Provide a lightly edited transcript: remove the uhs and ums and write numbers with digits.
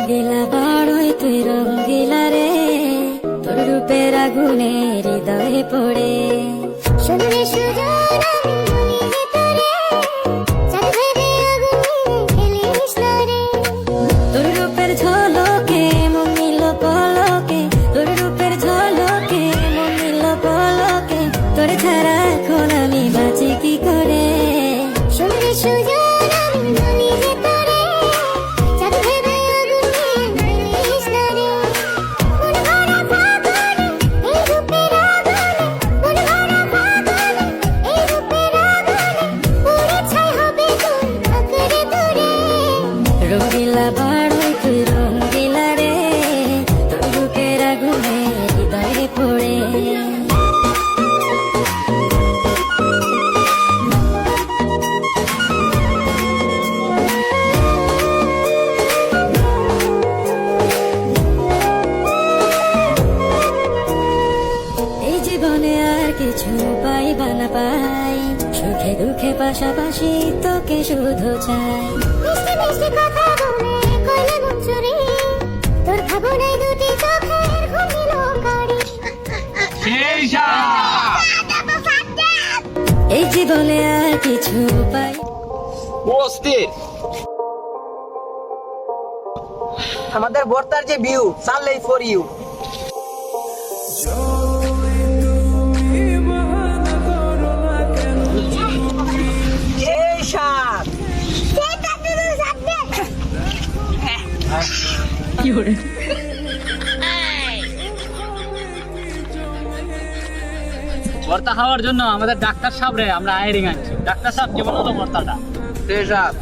রঙ্গিলা বড়ই তুই রঙ্গিলা রে, তোর রূপের আগুনে হৃদয়ে পড়ে। শুনলে সুজন আমি বলি যে তোরে, চাঁদ ভেবে আগুনে খেলিস না রে। তোর রূপের ঝলকে মন নিল পলকে, তোর রূপের ঝলকে মন নিল পলকে, তোর ছাড়া এখন আমি বাঁচি কি করে। শুনলে সুজন আমি বলি যে তোরে, চাঁদ ভেবে আগুনে খেলিস না রে। মন ভরা ফাগুনে এই রূপের আগুনে, মন ভরা ফাগুনে এই রূপের আগুনে, পুড়ে ছাই হবে তোর আঁকড়ে ধরে। রঙ্গিলা বড়ই তুই রঙ্গিলা রে, তোর রূপের আগুনে হৃদয়ে পড়ে। এই জীবনে আর কিছু পাইবা না পাই, সুখে দুঃখে পাশাপাশি তোকে শুধু চাই। মিষ্টি মিষ্টি কথা বলে কইলে মন চুরি, তোর ভাবনায় দুটি চোখের ঘুমিল কারি। এই জীবনে আর কিছু পাই। অস্থির আমাদের বর্তার যে ভিউ সানলাই ফর ইউ। এই সাত ভর্তা খাওয়ার জন্য আমাদের ডাক্তার সাহেব রে আমরা আইরিং আনছি। ডাক্তার সাহেব কেমন হলো ভর্তাটা? এই সাত